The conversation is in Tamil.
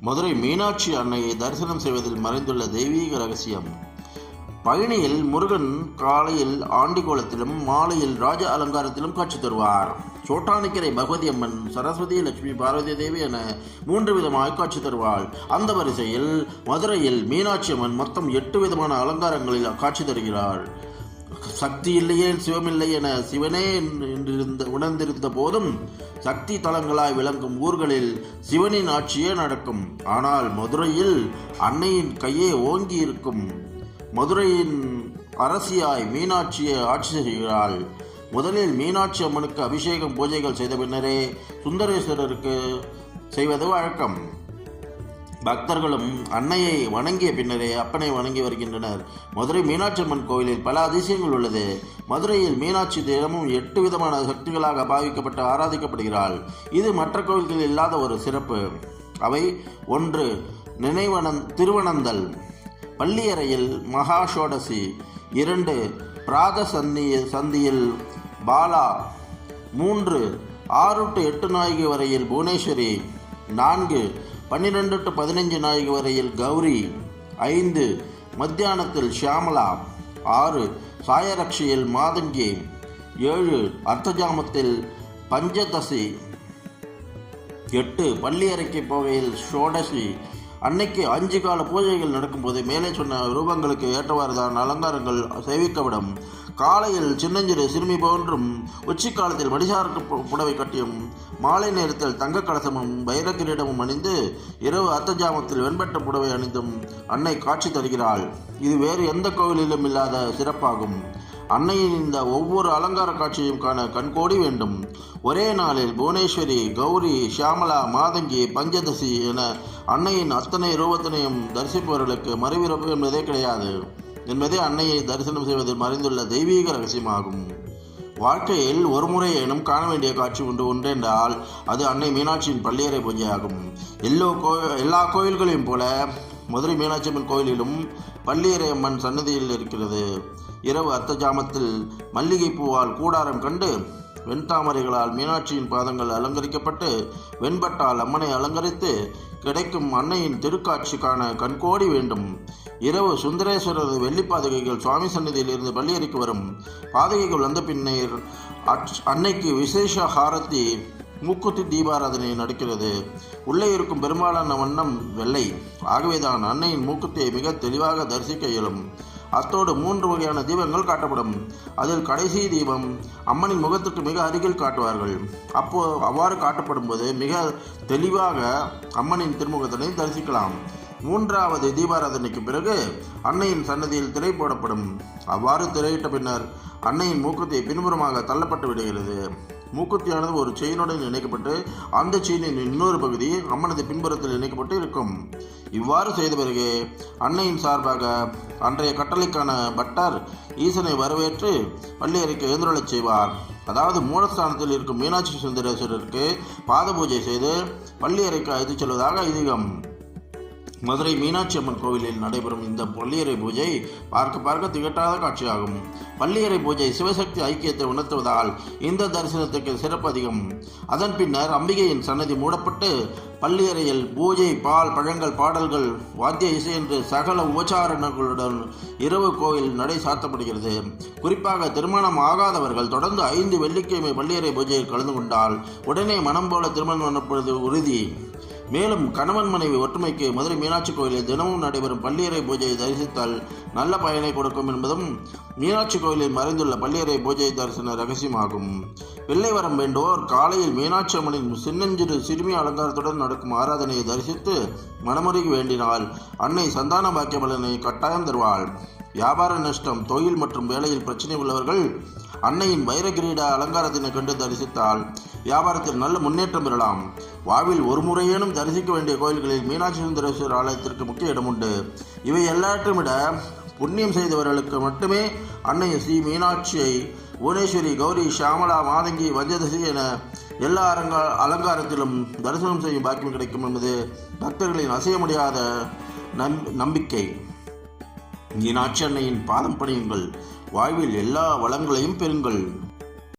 மதுரை மீனாட்சி அன்னையை தரிசனம் செய்வதில் மறைந்துள்ள தெய்வீக ரகசியம். பழனியில் முருகன் காலையில் ஆண்டிகோலத்திலும் மாலையில் ராஜ அலங்காரத்திலும் காட்சி தருவார். சோட்டானிக்கரை பகவதி அம்மன், சரஸ்வதி, லட்சுமி, பார்வதி தேவி என 3 விதமாக காட்சி தருவாள். அந்த வரிசையில் மதுரையில் மீனாட்சி அம்மன் மொத்தம் 8 விதமான அலங்காரங்களில் காட்சி தருகிறாள். சக்தி இல்லையே சிவமில்லை என சிவனே உணர்ந்திருந்த போதும் சக்தி தலங்களாய் விளங்கும் ஊர்களில் சிவனின் ஆட்சியே நடக்கும். ஆனால் மதுரையில் அன்னையின் கையே ஓங்கி இருக்கும். மதுரையின் அரசியாய் மீனாட்சியை ஆட்சி செய்கிறாள். முதலில் மீனாட்சி அம்மனுக்கு அபிஷேகம் பூஜைகள் செய்த பின்னரே சுந்தரேஸ்வரருக்கு செய்வது வழக்கம். பக்தர்களும் அன்னையை வணங்கிய பின்னரே அப்பனை வணங்கி வருகின்றனர். மதுரை மீனாட்சி அம்மன் கோவிலில் பல அதிசயங்கள் உள்ளது. மதுரையில் மீனாட்சி தினமும் 8 விதமான சக்திகளாக பாவிக்கப்பட்டு ஆராதிக்கப்படுகிறாள். இது மற்ற கோவில்களில் இல்லாத ஒரு சிறப்பு. அவை: 1. திருவனந்தல் பள்ளியறையில் மகாஷோடசி. 2. பிராத சந்தியில் பாலா. 3. 6 to 8 நாயகி வரையில் புவனேஸ்வரி. 4. 12 to 15 நாயகி வரையில் கௌரி. 5. மத்தியானத்தில் ஷியாமலா. 6. சாயரக்ஷியில் மாதங்கி. 7. அர்த்தஜாமத்தில் பஞ்சதசி. 8. பள்ளியறைக்கு போகையில் ஷோடசி. அன்னைக்கு 5 கால பூஜைகள் நடக்கும்போது மேலே சொன்ன ரூபங்களுக்கு ஏற்றவாறுதான் அலங்காரங்கள் சேவிக்கப்படும். காலையில் சின்னஞ்சிறு சிறுமி போன்றும், உச்சி காலத்தில் மடிசார்க்கு புடவை கட்டியும், மாலை நேரத்தில் தங்க கலசமும் வைர கிரீடமும் அணிந்து, இரவு அர்த்தஜாமத்தில் வெண்பட்ட புடவை அணிந்தும் அன்னை காட்சி தருகிறாள். இது வேறு எந்த கோவிலிலும் இல்லாத சிறப்பாகும். அன்னையின் இந்த ஒவ்வொரு அலங்கார காட்சியும் காண கண்கோடி வேண்டும். ஒரே நாளில் புவனேஸ்வரி, கௌரி, ஷியாமலா, மாதங்கி, பஞ்சதசி என அன்னையின் அத்தனை ரூபத்தினையும் தரிசிப்பவர்களுக்கு மறுபிறப்பு என்பதே கிடையாது என்பதே அன்னையை தரிசனம் செய்வதில் மறைந்துள்ள தெய்வீக ரகசியமாகும். வாழ்க்கையில் ஒரு முறையேனும் காண வேண்டிய காட்சி ஒன்றென்றால் அது அன்னை மீனாட்சியின் பள்ளியறை பூஜையாகும். எல்லா கோயில்களையும் போல மதுரை மீனாட்சி அம்மன் கோயிலிலும் பள்ளியறை அம்மன் சன்னதியில் இருக்கிறது. இரவு அர்த்தஜாமத்தில் மல்லிகை பூவால் கூடாரம் கண்டு, வெண்தாமரைகளால் மீனாட்சியின் பாதங்கள் அலங்கரிக்கப்பட்டு, வெண்பட்டால் அம்மனை அலங்கரித்து கிடைக்கும் அன்னையின் திருக்காட்சி காண கண்கோடி வேண்டும். இரவு சுந்தரேஸ்வரர் வெள்ளி பாதகைகள் சுவாமி சன்னதியில் இருந்து பள்ளியறைக்கு வரும். பாதகைகள் வந்த பின்னர் அன்னைக்கு விசேஷ ஹாரத்தி, மூக்குத்தி தீபாராதனை நடக்கிறது. உள்ளே இருக்கும் பெரும்பாலான வண்ணம் வெள்ளை. ஆகவேதான் அன்னையின் மூக்குத்தியை மிக தெளிவாக தரிசிக்க இயலும். அத்தோடு 3 வகையான தீபங்கள் காட்டப்படும். அதில் கடைசி தீபம் அம்மனின் முகத்துக்கு மிக அருகில் காட்டுவார்கள். அவ்வாறு காட்டப்படும் போது மிக தெளிவாக அம்மனின் திருமுகத்தினை தரிசிக்கலாம். 3வது தீபாராதனைக்கு பிறகு அன்னையின் சன்னதியில் திரை போடப்படும். அவ்வாறு திரையிட்ட பின்னர் அன்னையின் மூக்குத்தி பின்புறமாக தள்ளப்பட்டு விடுகிறது. மூக்குத்தியானது ஒரு செயினுடன் இணைக்கப்பட்டு அந்த செயினின் இன்னொரு பகுதி அம்மனது பின்புறத்தில் இணைக்கப்பட்டு இருக்கும். இவ்வாறு செய்த பிறகு அன்னையின் சார்பாக அன்றைய கட்டளைக்கான பட்டர் ஈசனை வரவேற்று பள்ளியறைக்கு எழுந்துள்ளச் செய்வார். அதாவது மூலஸ்தானத்தில் இருக்கும் மீனாட்சி சுந்தரேஸ்வரருக்கு பாத பூஜை செய்து பள்ளியறைக்கு அழைத்துச் செல்வதாக ஐதீகம். மதுரை மீனாட்சி அம்மன் கோவிலில் நடைபெறும் இந்த பள்ளியறை பூஜை பார்க்க திகட்டாத காட்சியாகும். பள்ளியறை பூஜை சிவசக்தி ஐக்கியத்தை உணர்த்துவதால் இந்த தரிசனத்துக்கு சிறப்பு அதிகம். அதன் பின்னர் அம்பிகையின் சன்னதி மூடப்பட்டு பள்ளியறையில் பூஜை, பால், பழங்கள், பாடல்கள், வாத்திய இசை என்று சகல உபச்சாரணங்களுடன் இரவு கோவில் நடை சாத்தப்படுகிறது. குறிப்பாக திருமணம் ஆகாதவர்கள் தொடர்ந்து 5 வெள்ளிக்கிழமை பள்ளியறை பூஜையில் கலந்து கொண்டால் உடனே மனம் போல திருமணம் பண்ணப்படுவது உறுதி. மேலும் கணவன் மனைவி ஒற்றுமைக்கு மதுரை மீனாட்சி கோயிலில் தினமும் நடைபெறும் பள்ளியறை பூஜையை தரிசித்தால் நல்ல பயனை கொடுக்கும் என்பதும் மீனாட்சி கோயிலில் மறைந்துள்ள பள்ளியறை பூஜை தரிசன ரகசியமாகும். பிள்ளை வரம் வேண்டுவோர் காலையில் மீனாட்சி அம்மனின் சின்னஞ்சிறு சிறுமி அலங்காரத்துடன் நடக்கும் ஆராதனையை தரிசித்து மனமுருகி வேண்டினால் அன்னை சந்தான பாக்கிய பலனை கட்டாயம் தருவாள். வியாபார நஷ்டம், தொழில் மற்றும் வேலையில் பிரச்சனை உள்ளவர்கள் அன்னையின் வைர கிரீட அலங்காரத்தினை கண்டு தரிசித்தால் வியாபாரத்தில் நல்ல முன்னேற்றம் பெறலாம். வாழ்வில் ஒரு முறையேனும் தரிசிக்க வேண்டிய கோயில்களில் மீனாட்சி சுந்தரேஸ்வரர் ஆலயத்திற்கு முக்கிய இடம் உண்டு. இவை எல்லாற்றையும் விட புண்ணியம் செய்தவர்களுக்கு மட்டுமே அன்னை ஸ்ரீ மீனாட்சியை புவனேஸ்வரி, கௌரி, ஷியாமலா, மாதங்கி, பஞ்சதசி என எல்லா அலங்காரத்திலும் தரிசனம் செய்யும் பாக்கியம் கிடைக்கும் என்பது பக்தர்களின் அசைய முடியாத நம்பிக்கை. மீனாட்சி அன்னையின் பாதம் பணியுங்கள், வாழ்வில் எல்லா வளங்களையும் பெறுங்கள்.